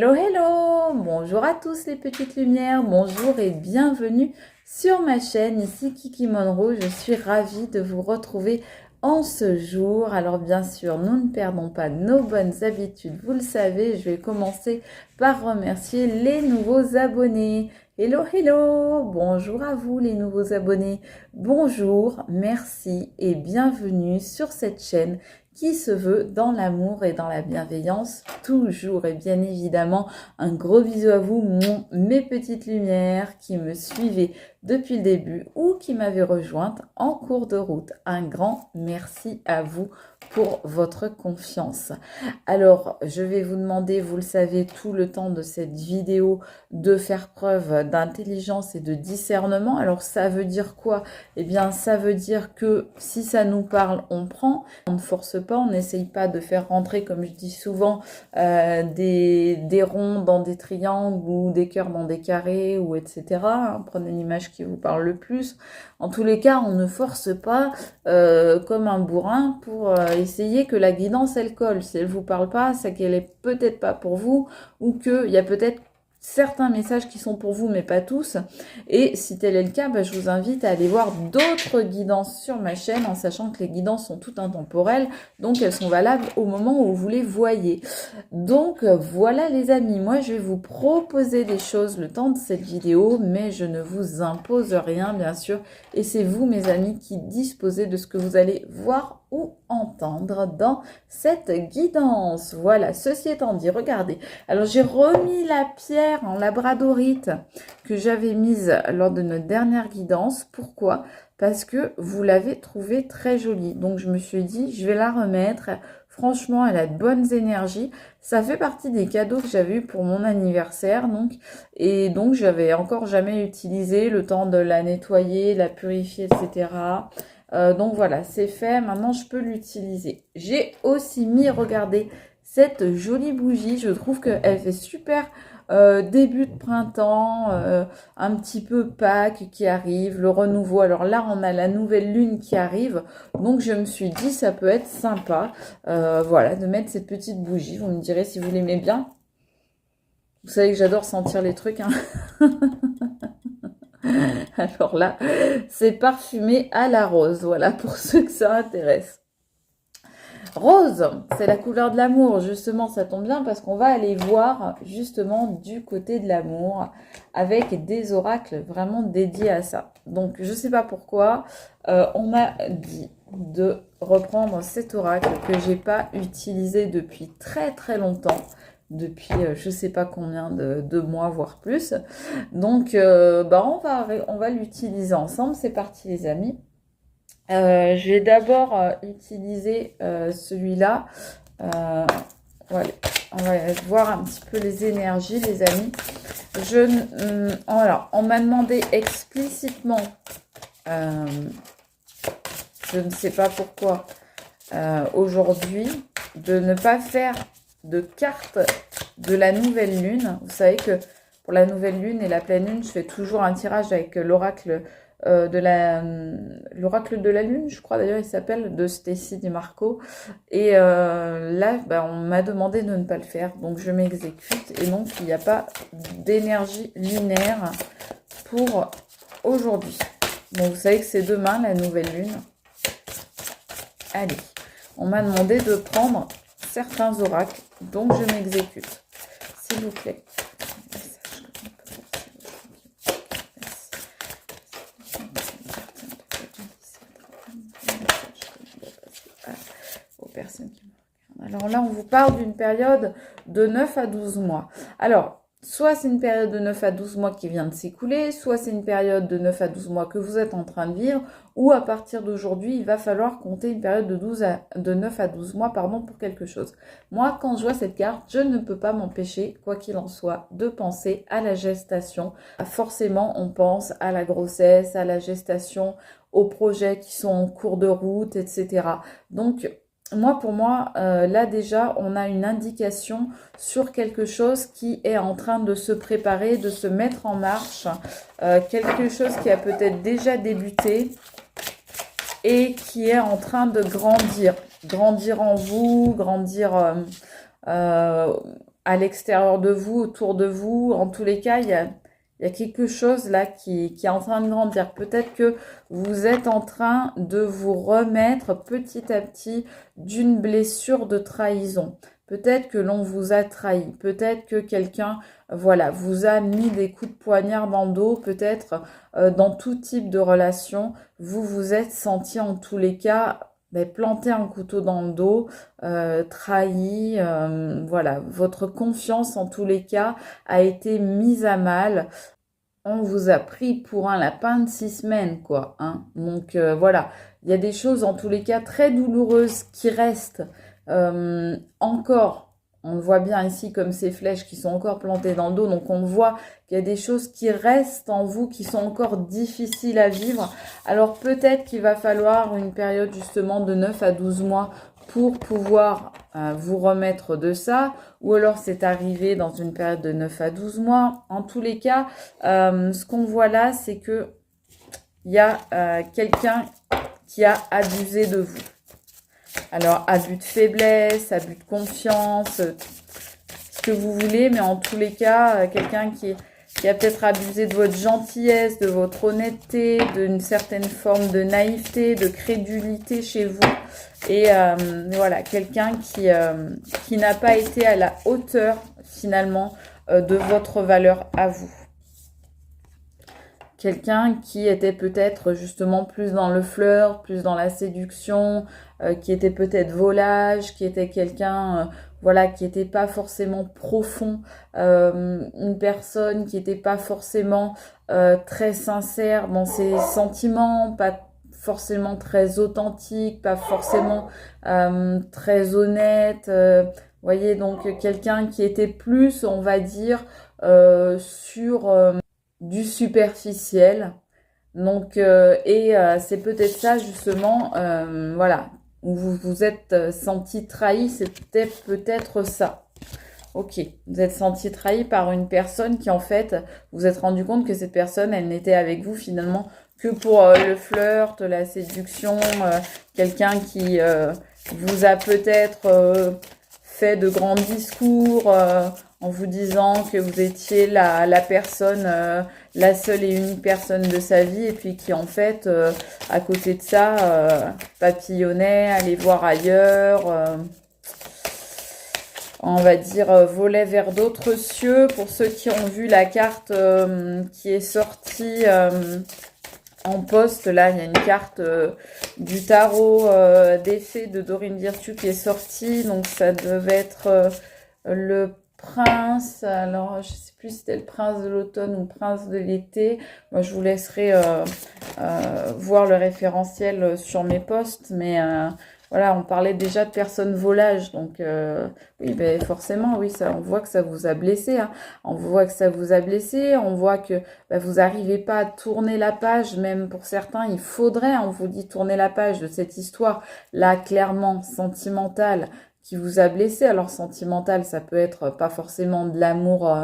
Hello, hello! Bonjour à tous les petites lumières, bonjour et bienvenue sur ma chaîne, ici Kiki Monroe. Je suis ravie de vous retrouver en ce jour. Alors bien sûr, nous ne perdons pas nos bonnes habitudes, vous le savez. Je vais commencer par remercier les nouveaux abonnés. Hello, hello! Bonjour à vous les nouveaux abonnés. Bonjour, merci et bienvenue sur cette chaîne qui se veut dans l'amour et dans la bienveillance toujours. Et bien évidemment, un gros bisou à vous, mes petites lumières qui me suivaient depuis le début ou qui m'avaient rejointe en cours de route. Un grand merci à vous pour votre confiance. Alors, je vais vous demander, vous le savez, tout le temps de cette vidéo, de faire preuve d'intelligence et de discernement. Alors, ça veut dire quoi? Eh bien, ça veut dire que si ça nous parle, on prend. On ne force pas, on n'essaye pas de faire rentrer, comme je dis souvent, des ronds dans des triangles ou des cœurs dans des carrés, ou etc. Prenez l'image qui vous parle le plus. En tous les cas, on ne force pas comme un bourrin pour essayer que la guidance, elle colle. Si elle vous parle pas, c'est qu'elle est peut-être pas pour vous, ou qu'il y a peut-être certains messages qui sont pour vous, mais pas tous. Et si tel est le cas, je vous invite à aller voir d'autres guidances sur ma chaîne, en sachant que les guidances sont toutes intemporelles, donc elles sont valables au moment où vous les voyez. Donc voilà les amis, moi je vais vous proposer des choses le temps de cette vidéo, mais je ne vous impose rien bien sûr, et c'est vous mes amis qui disposez de ce que vous allez voir ou entendre dans cette guidance. Voilà, ceci étant dit, regardez, alors j'ai remis la pierre en labradorite que j'avais mise lors de notre dernière guidance. Pourquoi? Parce que vous l'avez trouvée très jolie, donc je me suis dit je vais la remettre. Franchement, elle a de bonnes énergies. Ça fait partie des cadeaux que j'avais eu pour mon anniversaire, et donc j'avais encore jamais utilisé, le temps de la nettoyer, la purifier, etc. Donc voilà, c'est fait. Maintenant, je peux l'utiliser. J'ai aussi mis, regardez, cette jolie bougie. Je trouve qu'elle fait super début de printemps, un petit peu Pâques qui arrive, le renouveau. Alors là, on a la nouvelle lune qui arrive. Donc, je me suis dit, ça peut être sympa, voilà, de mettre cette petite bougie. Vous me direz si vous l'aimez bien. Vous savez que j'adore sentir les trucs, hein. Alors là, c'est parfumé à la rose. Voilà, pour ceux que ça intéresse. Rose, c'est la couleur de l'amour. Justement, ça tombe bien parce qu'on va aller voir justement du côté de l'amour avec des oracles vraiment dédiés à ça. Donc, je ne sais pas pourquoi, on m'a dit de reprendre cet oracle que j'ai pas utilisé depuis très très longtemps. Depuis je sais pas combien de mois, voire plus. Donc, on va l'utiliser ensemble. C'est parti les amis. Je vais d'abord utiliser celui-là. Voilà. On va voir un petit peu les énergies, les amis. Alors, on m'a demandé explicitement, je ne sais pas pourquoi, aujourd'hui, de ne pas faire de carte de la nouvelle lune. Vous savez que pour la nouvelle lune et la pleine lune, je fais toujours un tirage avec l'oracle l'oracle de la lune, je crois d'ailleurs il s'appelle, de Stacy DiMarco. Et là, on m'a demandé de ne pas le faire, donc je m'exécute. Et donc, il n'y a pas d'énergie lunaire pour aujourd'hui. Bon, vous savez que c'est demain, la nouvelle lune. Allez, on m'a demandé de prendre certains oracles, donc je m'exécute. S'il vous plaît. Personnes qui me regardent. Alors là, on vous parle d'une période de 9 à 12 mois. Alors, soit c'est une période de 9 à 12 mois qui vient de s'écouler, soit c'est une période de 9 à 12 mois que vous êtes en train de vivre, ou à partir d'aujourd'hui, il va falloir compter une période de 9 à 12 mois pour quelque chose. Moi, quand je vois cette carte, je ne peux pas m'empêcher, quoi qu'il en soit, de penser à la gestation. Forcément, on pense à la grossesse, à la gestation, aux projets qui sont en cours de route, etc. Donc, pour moi, là déjà, on a une indication sur quelque chose qui est en train de se préparer, de se mettre en marche, quelque chose qui a peut-être déjà débuté et qui est en train de grandir en vous, grandir à l'extérieur de vous, autour de vous. En tous les cas, il y a quelque chose là qui est en train de grandir. Peut-être que vous êtes en train de vous remettre petit à petit d'une blessure de trahison. Peut-être que l'on vous a trahi. Peut-être que quelqu'un, voilà, vous a mis des coups de poignard dans le dos. Peut-être dans tout type de relation, vous vous êtes senti en tous les cas planter un couteau dans le dos, trahi, voilà, votre confiance en tous les cas a été mise à mal. On vous a pris pour un lapin de 6 semaines, quoi, hein. Donc voilà, il y a des choses en tous les cas très douloureuses qui restent encore. On le voit bien ici comme ces flèches qui sont encore plantées dans le dos. Donc on voit qu'il y a des choses qui restent en vous, qui sont encore difficiles à vivre. Alors peut-être qu'il va falloir une période justement de 9 à 12 mois pour pouvoir vous remettre de ça. Ou alors c'est arrivé dans une période de 9 à 12 mois. En tous les cas, ce qu'on voit là, c'est que il y a quelqu'un qui a abusé de vous. Alors, abus de faiblesse, abus de confiance, ce que vous voulez, mais en tous les cas, quelqu'un qui a peut-être abusé de votre gentillesse, de votre honnêteté, d'une certaine forme de naïveté, de crédulité chez vous. Et voilà, quelqu'un qui n'a pas été à la hauteur, finalement, de votre valeur à vous. Quelqu'un qui était peut-être justement plus dans le flirt, plus dans la séduction, qui était peut-être volage, qui était quelqu'un voilà, qui n'était pas forcément profond, une personne qui n'était pas forcément très sincère dans ses sentiments, pas forcément très authentique, pas forcément très honnête. Voyez, donc quelqu'un qui était plus, on va dire, sur du superficiel. Donc, c'est peut-être ça justement, voilà, où vous vous êtes senti trahi, c'était peut-être ça. Ok, vous êtes senti trahi par une personne qui en fait, vous vous êtes rendu compte que cette personne, elle n'était avec vous finalement que pour le flirt, la séduction, quelqu'un qui vous a peut-être fait de grands discours en vous disant que vous étiez la personne, la seule et unique personne de sa vie, et puis qui en fait, à côté de ça, papillonnait, allait voir ailleurs, on va dire volait vers d'autres cieux. Pour ceux qui ont vu la carte qui est sortie en poste, là, il y a une carte du tarot des fées de Dorine Virtue qui est sortie. Donc, ça devait être le prince. Alors, je sais plus si c'était le prince de l'automne ou le prince de l'été. Moi, je vous laisserai voir le référentiel sur mes posts. Mais voilà, on parlait déjà de personnes volages. Donc, oui, ben, forcément, oui, ça, on voit que ça vous a blessé. Hein. On voit que ça vous a blessé. On voit que vous n'arrivez pas à tourner la page. Même pour certains, il faudrait, on vous dit, tourner la page de cette histoire. Là, clairement, sentimentale, qui vous a blessé. Alors, sentimental, ça peut être pas forcément de l'amour,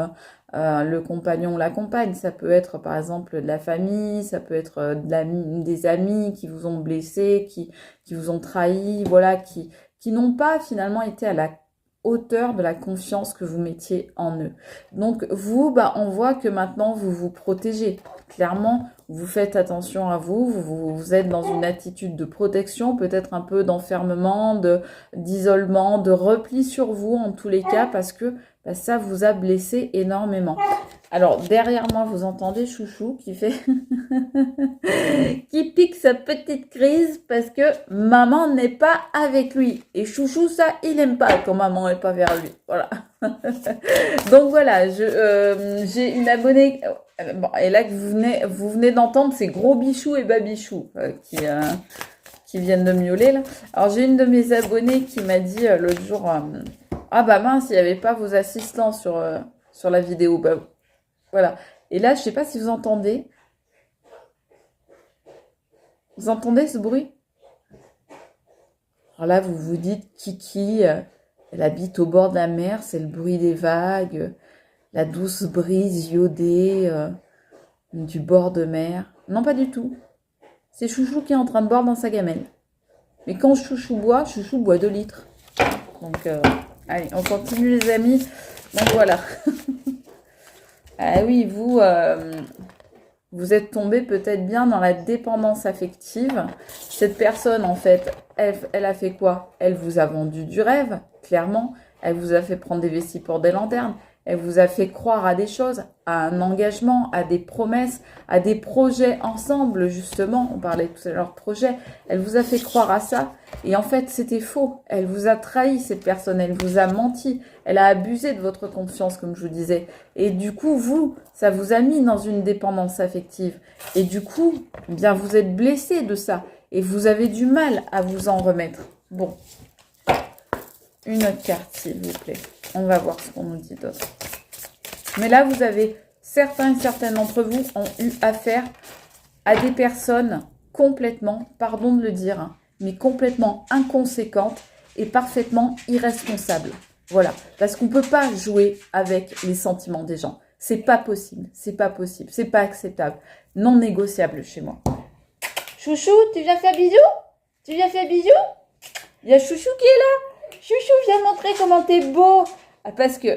le compagnon ou la compagne. Ça peut être, par exemple, de la famille. Ça peut être des amis qui vous ont blessé, qui vous ont trahi, voilà, qui n'ont pas finalement été à la hauteur de la confiance que vous mettiez en eux. Donc vous, on voit que maintenant vous vous protégez. Clairement, vous faites attention à vous, vous êtes dans une attitude de protection, peut-être un peu d'enfermement, d'isolement, de repli sur vous en tous les cas, parce que ça vous a blessé énormément. Alors, derrière moi, vous entendez Chouchou qui fait... qui pique sa petite crise parce que maman n'est pas avec lui. Et Chouchou, ça, il n'aime pas quand maman n'est pas vers lui. Voilà. Donc voilà, j'ai une abonnée... bon, et là, que vous venez d'entendre, c'est Gros Bichou et Babichou qui viennent de miauler, là. Alors, j'ai une de mes abonnées qui m'a dit l'autre jour... ah bah mince, il n'y avait pas vos assistants sur la vidéo. Bah, voilà. Et là, je sais pas si vous entendez. Vous entendez ce bruit? Alors là, vous vous dites, Kiki, elle habite au bord de la mer, c'est le bruit des vagues, la douce brise iodée du bord de mer. Non, pas du tout. C'est Chouchou qui est en train de boire dans sa gamelle. Mais quand Chouchou boit 2 litres. Donc, Allez, on continue les amis. Donc voilà. Ah oui, vous êtes tombé peut-être bien dans la dépendance affective. Cette personne, en fait, elle a fait quoi? Elle vous a vendu du rêve, clairement. Elle vous a fait prendre des vessies pour des lanternes. Elle vous a fait croire à des choses, à un engagement, à des promesses, à des projets ensemble, justement. On parlait tout à l'heure de projets. Elle vous a fait croire à ça. Et en fait, c'était faux. Elle vous a trahi, cette personne. Elle vous a menti. Elle a abusé de votre confiance, comme je vous disais. Et du coup, ça vous a mis dans une dépendance affective. Et du coup, eh bien, vous êtes blessé de ça. Et vous avez du mal à vous en remettre. Bon. Une autre carte, s'il vous plaît. On va voir ce qu'on nous dit d'autre. Mais là, vous avez, certains et certaines d'entre vous ont eu affaire à des personnes complètement, pardon de le dire, hein, mais complètement inconséquentes et parfaitement irresponsables. Voilà. Parce qu'on ne peut pas jouer avec les sentiments des gens. C'est pas possible. C'est pas possible. C'est pas acceptable. Non négociable chez moi. Chouchou, tu viens faire bisous? Tu viens faire bisous? Il y a Chouchou qui est là. Chouchou, viens montrer comment t'es beau. Ah, parce que,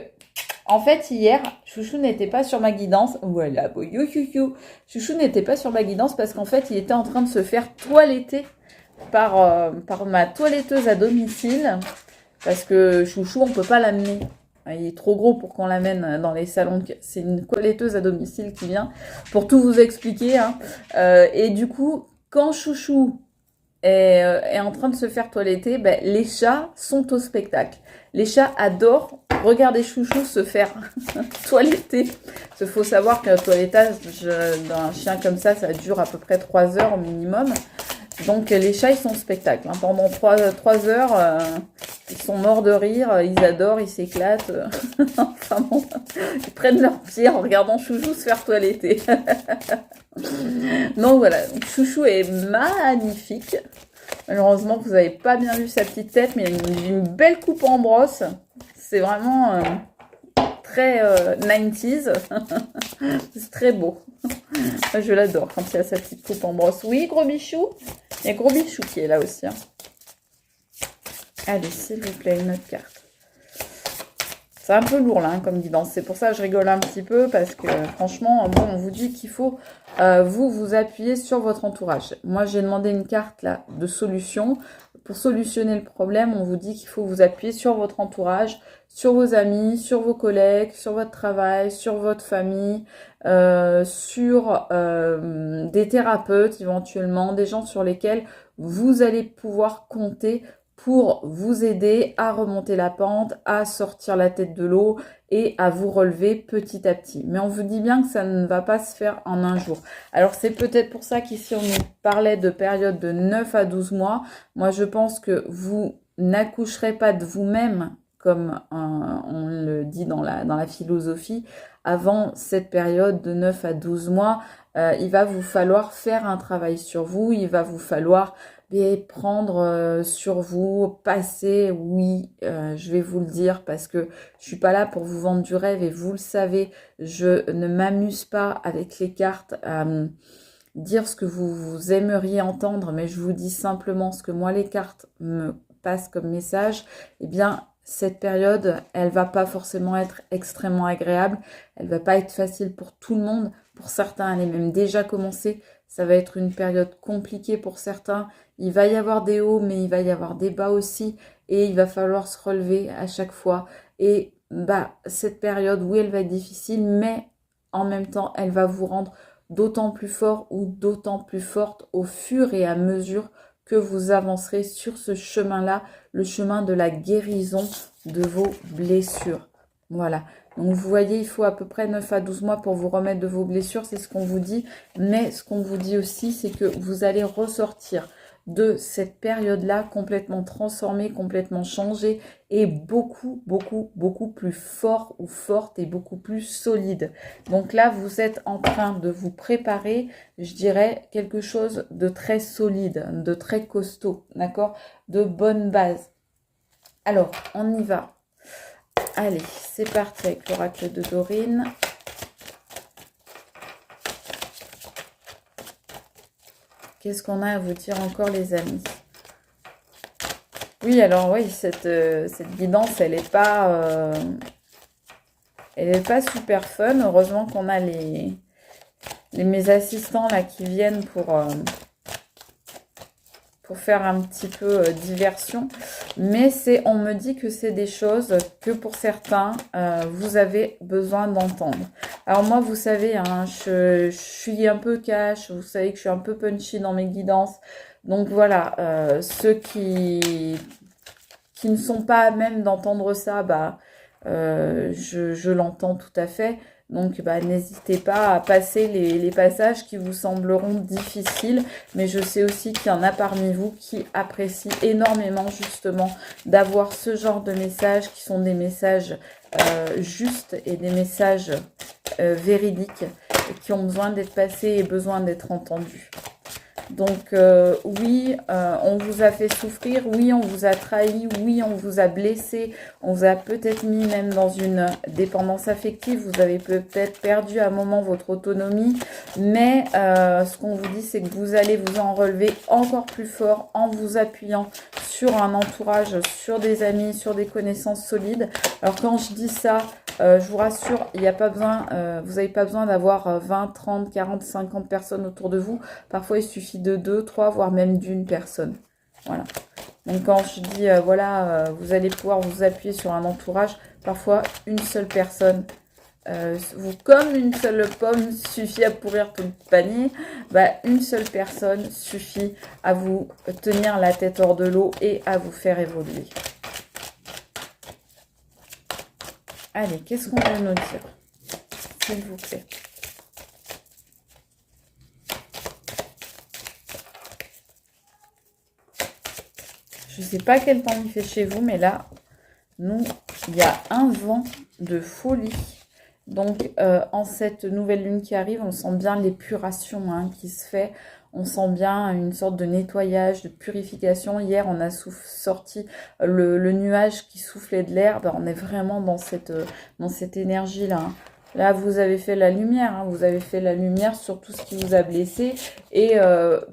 en fait, hier, Chouchou n'était pas sur ma guidance. Voilà, Chouchou n'était pas sur ma guidance parce qu'en fait, il était en train de se faire toiletter par ma toiletteuse à domicile. Parce que Chouchou, on peut pas l'amener. Il est trop gros pour qu'on l'amène dans les salons. C'est une toiletteuse à domicile qui vient pour tout vous expliquer. Hein. Et du coup, quand Chouchou est en train de se faire toiletter, ben, les chats sont au spectacle. Les chats adorent regarder Chouchou se faire toiletter. Il faut savoir que le toilettage d'un chien comme ça dure à peu près 3 heures au minimum. Donc les chats, ils sont au spectacle. Hein. Pendant 3 heures, ils sont morts de rire, ils adorent, ils s'éclatent. Enfin bon, ils prennent leur pied en regardant Chouchou se faire toiletter. Donc voilà, Chouchou est magnifique. Malheureusement, vous n'avez pas bien vu sa petite tête, mais il y a une belle coupe en brosse. C'est vraiment très 90s. C'est très beau. Je l'adore quand il y a sa petite coupe en brosse. Oui, Gros Bichou. Il y a Gros Bichou qui est là aussi. Hein. Allez, s'il vous plaît, une autre carte. C'est un peu lourd là, hein, comme guidance. C'est pour ça que je rigole un petit peu parce que franchement, bon, on vous dit qu'il faut vous appuyer sur votre entourage. Moi, j'ai demandé une carte là de solution. Pour solutionner le problème, on vous dit qu'il faut vous appuyer sur votre entourage, sur vos amis, sur vos collègues, sur votre travail, sur votre famille, sur des thérapeutes éventuellement, des gens sur lesquels vous allez pouvoir compter pour vous aider à remonter la pente, à sortir la tête de l'eau et à vous relever petit à petit. Mais on vous dit bien que ça ne va pas se faire en un jour. Alors c'est peut-être pour ça qu'ici on nous parlait de période de 9 à 12 mois. Moi je pense que vous n'accoucherez pas de vous-même, comme on le dit dans la philosophie, avant cette période de 9 à 12 mois. Il va vous falloir faire un travail sur vous, il va vous falloir prendre sur vous, passer, oui, je vais vous le dire parce que je suis pas là pour vous vendre du rêve et vous le savez, je ne m'amuse pas avec les cartes à dire ce que vous aimeriez entendre, mais je vous dis simplement ce que moi les cartes me passent comme message. Eh bien, cette période, elle va pas forcément être extrêmement agréable, elle va pas être facile pour tout le monde. Pour certains, elle est même déjà commencée. Ça va être une période compliquée pour certains. Il va y avoir des hauts, mais il va y avoir des bas aussi. Et il va falloir se relever à chaque fois. Et cette période, oui, elle va être difficile, mais en même temps, elle va vous rendre d'autant plus fort ou d'autant plus forte au fur et à mesure que vous avancerez sur ce chemin-là, le chemin de la guérison de vos blessures. Voilà. Donc vous voyez, il faut à peu près 9 à 12 mois pour vous remettre de vos blessures, c'est ce qu'on vous dit. Mais ce qu'on vous dit aussi, c'est que vous allez ressortir de cette période-là complètement transformé, complètement changé et beaucoup, beaucoup, beaucoup plus fort ou forte et beaucoup plus solide. Donc là, vous êtes en train de vous préparer, je dirais, quelque chose de très solide, de très costaud, d'accord? De bonne base. Alors, on y va. Allez, c'est parti avec l'oracle de Dorine. Qu'est-ce qu'on a à vous dire encore, les amis? Oui, alors oui, cette guidance, elle est pas super fun. Heureusement qu'on a mes assistants là qui viennent pour faire un petit peu diversion. Mais on me dit que c'est des choses que pour certains, vous avez besoin d'entendre. Alors moi, vous savez, hein, je suis un peu cash, vous savez que je suis un peu punchy dans mes guidances. Donc voilà, ceux qui ne sont pas à même d'entendre ça, bah, je l'entends tout à fait. Donc, bah, n'hésitez pas à passer les passages qui vous sembleront difficiles. Mais je sais aussi qu'il y en a parmi vous qui apprécient énormément justement d'avoir ce genre de messages qui sont des messages justes et des messages véridiques et qui ont besoin d'être passés et besoin d'être entendus. Donc oui, on vous a fait souffrir, oui, on vous a trahi, oui, on vous a blessé, on vous a peut-être mis même dans une dépendance affective, vous avez peut-être perdu à un moment votre autonomie, mais ce qu'on vous dit, c'est que vous allez vous en relever encore plus fort en vous appuyant sur un entourage, sur des amis, sur des connaissances solides. Alors quand je dis ça, je vous rassure, il n'y a pas besoin, vous n'avez pas besoin d'avoir 20, 30, 40, 50 personnes autour de vous. Parfois, il suffit de 2, 3, voire même d'une personne. Voilà. Donc quand je dis, voilà, vous allez pouvoir vous appuyer sur un entourage, parfois une seule personne, comme une seule pomme suffit à pourrir tout le panier, bah, une seule personne suffit à vous tenir la tête hors de l'eau et à vous faire évoluer. Allez, qu'est-ce qu'on veut nous dire, s'il vous plaît? Je ne sais pas quel temps il fait chez vous, mais là, nous, il y a un vent de folie. Donc, en cette nouvelle lune qui arrive, on sent bien l'épuration hein, qui se fait. On sent bien une sorte de nettoyage, de purification. Hier, on a sorti le nuage qui soufflait de l'air. Ben, on est vraiment dans cette énergie-là. Hein. Là, vous avez fait la lumière. Hein. Vous avez fait la lumière sur tout ce qui vous a blessé. Et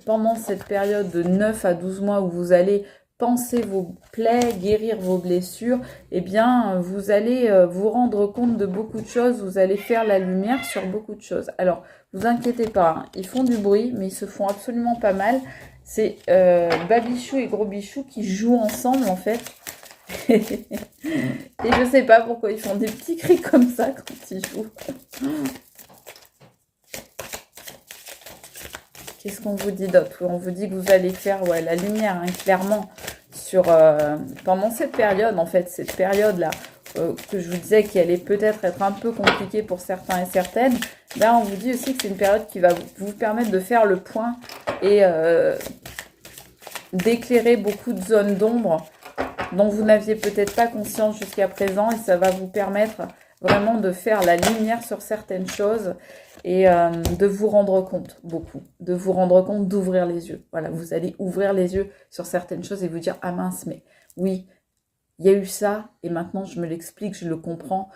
pendant cette période de 9 à 12 mois où vous allez penser vos plaies, guérir vos blessures, eh bien, vous allez vous rendre compte de beaucoup de choses, vous allez faire la lumière sur beaucoup de choses. Alors, vous inquiétez pas, hein, ils font du bruit, mais ils se font absolument pas mal. C'est Babichou et Gros Bichou qui jouent ensemble, en fait. Et je sais pas pourquoi ils font des petits cris comme ça quand ils jouent. Qu'est-ce qu'on vous dit d'autre? On vous dit que vous allez faire la lumière, hein, clairement, pendant cette période, en fait, cette période-là, que je vous disais qu'elle allait peut-être être un peu compliquée pour certains et certaines. Là, on vous dit aussi que c'est une période qui va vous permettre de faire le point et d'éclairer beaucoup de zones d'ombre dont vous n'aviez peut-être pas conscience jusqu'à présent, et ça va vous permettre vraiment de faire la lumière sur certaines choses et de vous rendre compte beaucoup, de vous rendre compte, d'ouvrir les yeux. Voilà, vous allez ouvrir les yeux sur certaines choses et vous dire « Ah mince, mais oui, il y a eu ça et maintenant je me l'explique, je le comprends.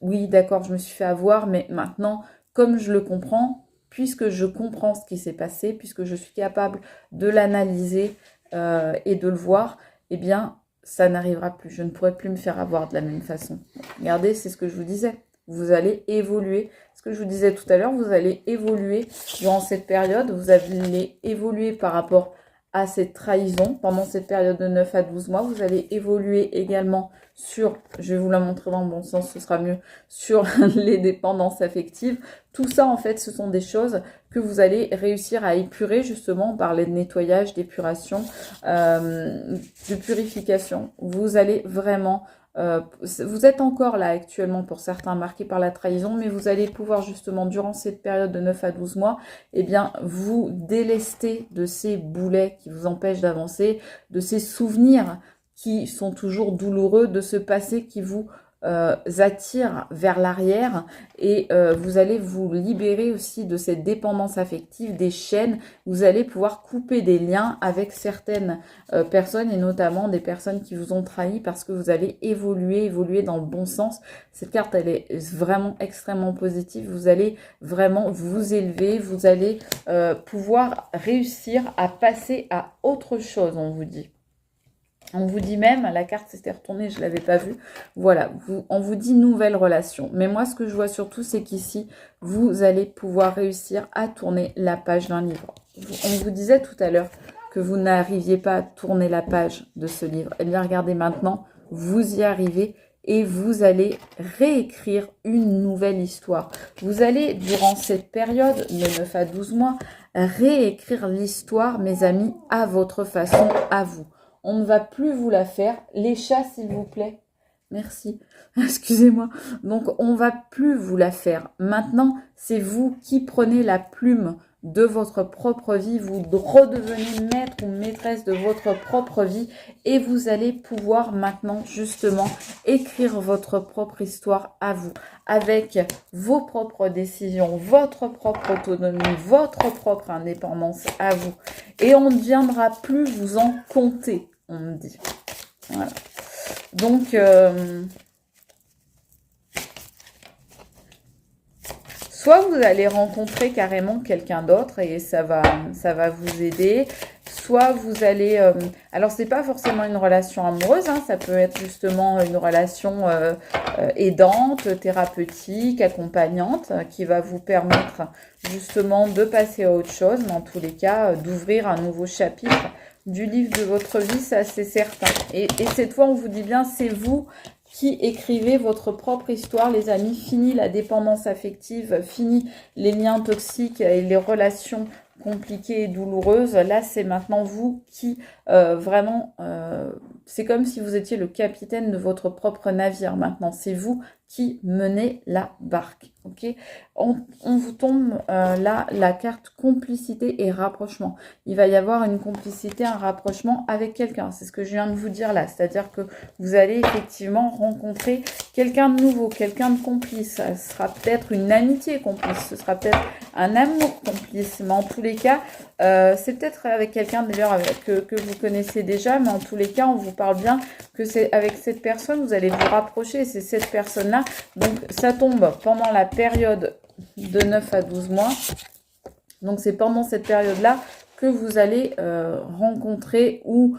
Oui, d'accord, je me suis fait avoir, mais maintenant, comme je le comprends, puisque je comprends ce qui s'est passé, puisque je suis capable de l'analyser et de le voir, eh bien, ça n'arrivera plus. Je ne pourrai plus me faire avoir de la même façon. » Regardez, c'est ce que je vous disais. Vous allez évoluer. Ce que je vous disais tout à l'heure, vous allez évoluer durant cette période. Vous allez évoluer par rapport à cette trahison. Pendant cette période de 9 à 12 mois, vous allez évoluer également sur, je vais vous la montrer dans le bon sens, ce sera mieux, sur les dépendances affectives. Tout ça, en fait, ce sont des choses que vous allez réussir à épurer justement par les nettoyages, d'épuration, de purification. Vous allez vraiment... vous êtes encore là actuellement pour certains marqués par la trahison, mais vous allez pouvoir justement durant cette période de 9 à 12 mois, eh bien vous délester de ces boulets qui vous empêchent d'avancer, de ces souvenirs qui sont toujours douloureux, de ce passé qui vous attire vers l'arrière et vous allez vous libérer aussi de cette dépendance affective, des chaînes. Vous allez pouvoir couper des liens avec certaines personnes et notamment des personnes qui vous ont trahi parce que vous allez évoluer dans le bon sens. Cette carte, elle est vraiment extrêmement positive. Vous allez vraiment vous élever, vous allez pouvoir réussir à passer à autre chose, on vous dit. On vous dit même, la carte s'était retournée, je ne l'avais pas vue. Voilà, on vous dit nouvelle relation. Mais moi, ce que je vois surtout, c'est qu'ici, vous allez pouvoir réussir à tourner la page d'un livre. On vous disait tout à l'heure que vous n'arriviez pas à tourner la page de ce livre. Eh bien, regardez maintenant, vous y arrivez et vous allez réécrire une nouvelle histoire. Vous allez, durant cette période de 9 à 12 mois, réécrire l'histoire, mes amis, à votre façon, à vous. On ne va plus vous la faire. Les chats, s'il vous plaît. Merci. Excusez-moi. Donc, on ne va plus vous la faire. Maintenant, c'est vous qui prenez la plume de votre propre vie. Vous redevenez maître ou maîtresse de votre propre vie. Et vous allez pouvoir maintenant, justement, écrire votre propre histoire à vous. Avec vos propres décisions, votre propre autonomie, votre propre indépendance à vous. Et on ne viendra plus vous en compter, on me dit. Voilà. Donc, soit vous allez rencontrer carrément quelqu'un d'autre et ça va vous aider. Soit vous allez... alors, ce n'est pas forcément une relation amoureuse, hein, ça peut être justement une relation aidante, thérapeutique, accompagnante, qui va vous permettre justement de passer à autre chose, mais en tous les cas, d'ouvrir un nouveau chapitre du livre de votre vie, ça c'est certain. Et cette fois, on vous dit bien, c'est vous qui écrivez votre propre histoire, les amis. Fini la dépendance affective, fini les liens toxiques et les relations compliquées et douloureuses. Là, c'est maintenant vous qui vraiment... c'est comme si vous étiez le capitaine de votre propre navire maintenant. C'est vous qui menez la barque. Ok, on vous tombe là la carte complicité et rapprochement. Il va y avoir une complicité, un rapprochement avec quelqu'un. C'est ce que je viens de vous dire là. C'est-à-dire que vous allez effectivement rencontrer quelqu'un de nouveau, quelqu'un de complice. Ça sera peut-être une amitié complice, ce sera peut-être un amour complice. Mais en tous les cas, c'est peut-être avec quelqu'un d'ailleurs que vous connaissez déjà. Mais en tous les cas, on vous parle bien que c'est avec cette personne, vous allez vous rapprocher. C'est cette personne-là. Donc, ça tombe pendant la période de 9 à 12 mois. Donc, c'est pendant cette période-là que vous allez rencontrer ou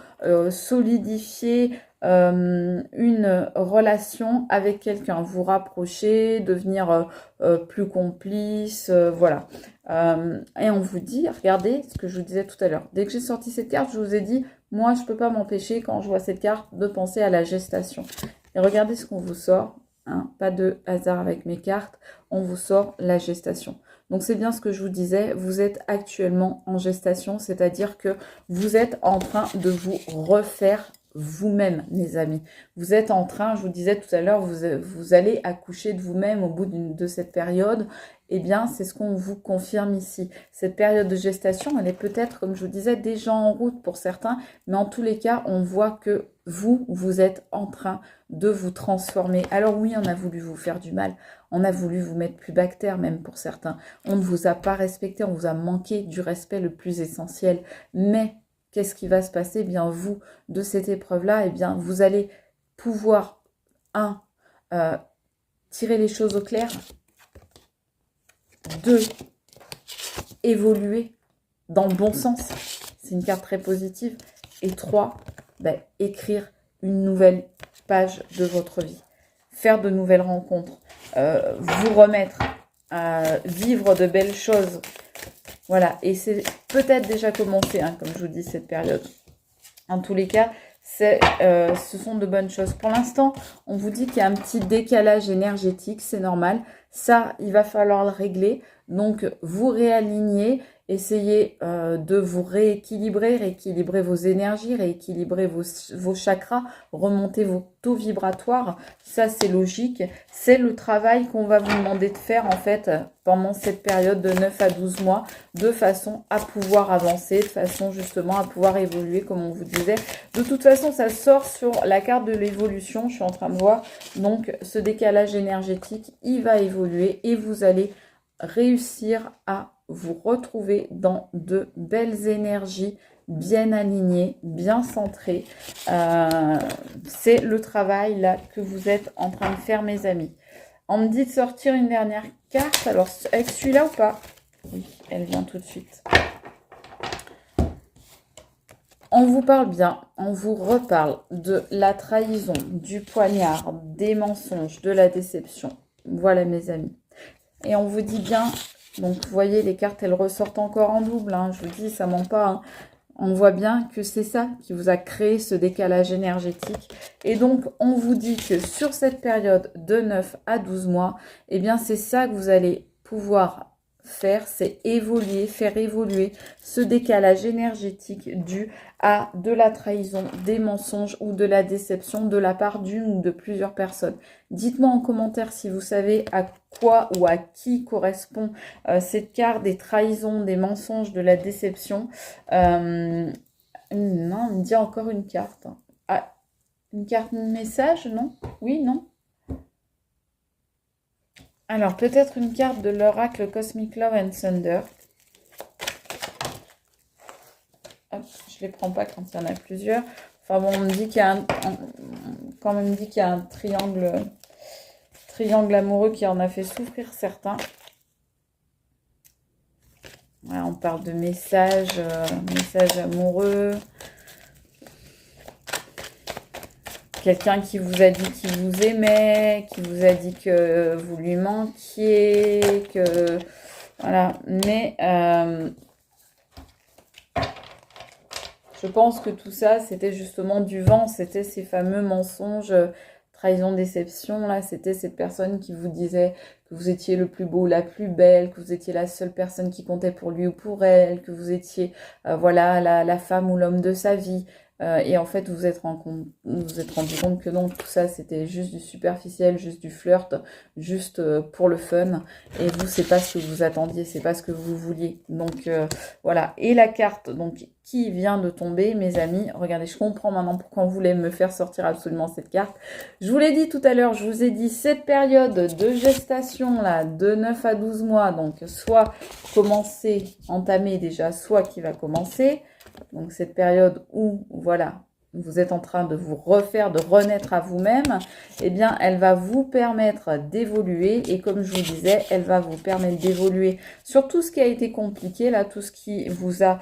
solidifier une relation avec quelqu'un. Vous rapprocher, devenir plus complice, voilà. Et on vous dit, regardez ce que je vous disais tout à l'heure. Dès que j'ai sorti cette carte, je vous ai dit, moi, je ne peux pas m'empêcher, quand je vois cette carte, de penser à la gestation. Et regardez ce qu'on vous sort. Hein, pas de hasard avec mes cartes, on vous sort la gestation. Donc c'est bien ce que je vous disais, vous êtes actuellement en gestation, c'est-à-dire que vous êtes en train de vous refaire vous-même, mes amis. Vous êtes en train, je vous disais tout à l'heure, vous allez accoucher de vous-même au bout de cette période. Eh bien, c'est ce qu'on vous confirme ici. Cette période de gestation, elle est peut-être, comme je vous disais, déjà en route pour certains, mais en tous les cas, on voit que vous êtes en train de vous transformer. Alors oui, on a voulu vous faire du mal, on a voulu vous mettre plus bactère même pour certains. On ne vous a pas respecté, on vous a manqué du respect le plus essentiel. Mais qu'est-ce qui va se passer? Eh bien, vous, de cette épreuve-là, eh bien, vous allez pouvoir, tirer les choses au clair. 2, évoluer dans le bon sens. C'est une carte très positive. Et 3, écrire une nouvelle page de votre vie. Faire de nouvelles rencontres. Vous remettre à vivre de belles choses. Voilà. Et c'est peut-être déjà commencé, hein, comme je vous dis, cette période. En tous les cas, ce sont de bonnes choses. Pour l'instant, on vous dit qu'il y a un petit décalage énergétique, c'est normal. Ça, il va falloir le régler. Donc, vous réalignez, essayez de vous rééquilibrer vos énergies, rééquilibrer vos chakras, remonter vos taux vibratoires. Ça, c'est logique. C'est le travail qu'on va vous demander de faire, en fait, pendant cette période de 9 à 12 mois, de façon à pouvoir avancer, de façon justement à pouvoir évoluer, comme on vous disait. De toute façon, ça sort sur la carte de l'évolution, je suis en train de voir. Donc, ce décalage énergétique, il va évoluer et vous allez réussir à vous retrouver dans de belles énergies bien alignées, bien centrées. C'est le travail là que vous êtes en train de faire, mes amis. On me dit de sortir une dernière carte. Alors, avec celui-là ou pas? Oui, elle vient tout de suite. On vous parle bien, on vous reparle de la trahison, du poignard, des mensonges, de la déception. Voilà mes amis. Et on vous dit bien, donc vous voyez les cartes elles ressortent encore en double, hein, je vous dis ça ment pas. Hein. On voit bien que c'est ça qui vous a créé ce décalage énergétique. Et donc on vous dit que sur cette période de 9 à 12 mois, eh bien c'est ça que vous allez pouvoir faire, c'est évoluer, faire évoluer ce décalage énergétique dû à de la trahison, des mensonges ou de la déception de la part d'une ou de plusieurs personnes. Dites-moi en commentaire si vous savez à quoi ou à qui correspond cette carte des trahisons, des mensonges, de la déception. Non, on me dit encore une carte. Ah, une carte message, non? Oui, non? Alors, peut-être une carte de l'oracle Cosmic Love and Thunder. Hop, je ne les prends pas quand il y en a plusieurs. Enfin bon, on me dit qu'il y a quand même dit qu'il y a un triangle amoureux qui en a fait souffrir certains. Voilà, on parle de messages amoureux. Quelqu'un qui vous a dit qu'il vous aimait, qui vous a dit que vous lui manquiez, que... Voilà, mais je pense que tout ça, c'était justement du vent, c'était ces fameux mensonges, trahison, déception, là, c'était cette personne qui vous disait que vous étiez le plus beau, la plus belle, que vous étiez la seule personne qui comptait pour lui ou pour elle, que vous étiez, voilà, la femme ou l'homme de sa vie. Et en fait, vous vous êtes rendu compte que non, tout ça, c'était juste du superficiel, juste du flirt, juste pour le fun. Et vous, c'est pas ce que vous attendiez, c'est pas ce que vous vouliez. Donc, voilà. Et la carte, donc, qui vient de tomber, mes amis. Regardez, je comprends maintenant pourquoi on voulait me faire sortir absolument cette carte. Je vous l'ai dit tout à l'heure, je vous ai dit, cette période de gestation, là, de 9 à 12 mois, donc, soit commencer, entamer déjà, soit qui va commencer. Donc cette période où, voilà, vous êtes en train de vous refaire, de renaître à vous-même, eh bien, elle va vous permettre d'évoluer. Et comme je vous disais, elle va vous permettre d'évoluer sur tout ce qui a été compliqué, là, tout ce qui vous a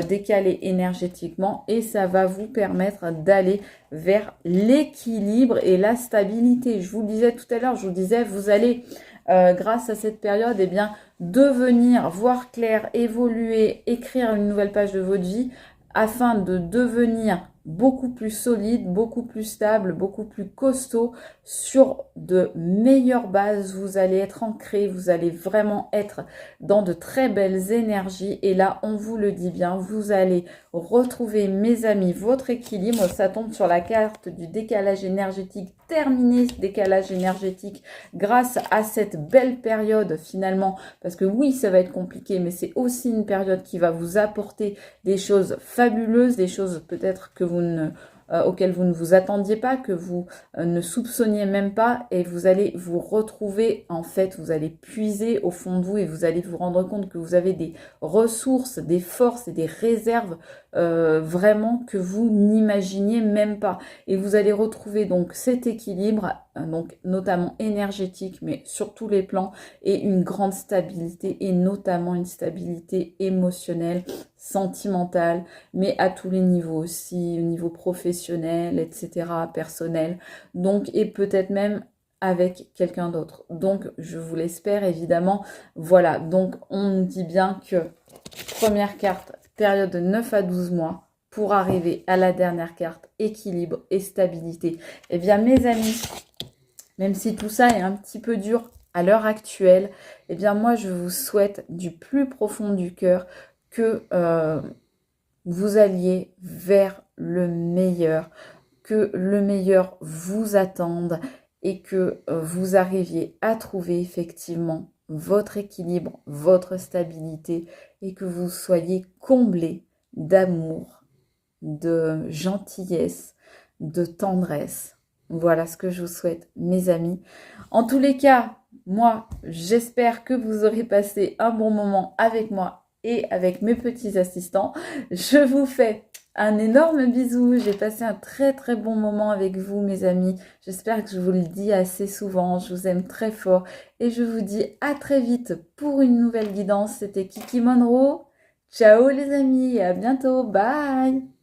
décalé énergétiquement. Et ça va vous permettre d'aller vers l'équilibre et la stabilité. Je vous le disais tout à l'heure, je vous disais, vous allez... grâce à cette période, eh bien, devenir, voir clair, évoluer, écrire une nouvelle page de votre vie afin de devenir beaucoup plus solide, beaucoup plus stable, beaucoup plus costaud sur de meilleures bases. Vous allez être ancré, vous allez vraiment être dans de très belles énergies. Et là, on vous le dit bien, vous allez retrouver, mes amis, votre équilibre. Ça tombe sur la carte du décalage énergétique. Terminer ce décalage énergétique grâce à cette belle période finalement. Parce que oui, ça va être compliqué, mais c'est aussi une période qui va vous apporter des choses fabuleuses, des choses peut-être que auxquelles vous ne vous attendiez pas, que vous ne soupçonniez même pas, et vous allez vous retrouver, en fait, vous allez puiser au fond de vous et vous allez vous rendre compte que vous avez des ressources, des forces et des réserves vraiment que vous n'imaginiez même pas. Et vous allez retrouver donc cet équilibre, donc notamment énergétique, mais sur tous les plans, et une grande stabilité, et notamment une stabilité émotionnelle, sentimentale, mais à tous les niveaux aussi, au niveau professionnel, etc., personnel, donc, et peut-être même avec quelqu'un d'autre. Donc, je vous l'espère, évidemment. Voilà, donc on nous dit bien que première carte, période de 9 à 12 mois, pour arriver à la dernière carte, équilibre et stabilité. Eh bien, mes amis, même si tout ça est un petit peu dur à l'heure actuelle, eh bien, moi, je vous souhaite du plus profond du cœur que vous alliez vers le meilleur, que le meilleur vous attende et que vous arriviez à trouver effectivement votre équilibre, votre stabilité et que vous soyez comblés d'amour, de gentillesse, de tendresse. Voilà ce que je vous souhaite, mes amis. En tous les cas, moi, j'espère que vous aurez passé un bon moment avec moi et avec mes petits assistants. Je vous fais un énorme bisou. J'ai passé un très très bon moment avec vous, mes amis. J'espère que je vous le dis assez souvent. Je vous aime très fort. Et je vous dis à très vite pour une nouvelle guidance. C'était Kiki Monroe. Ciao les amis et à bientôt. Bye.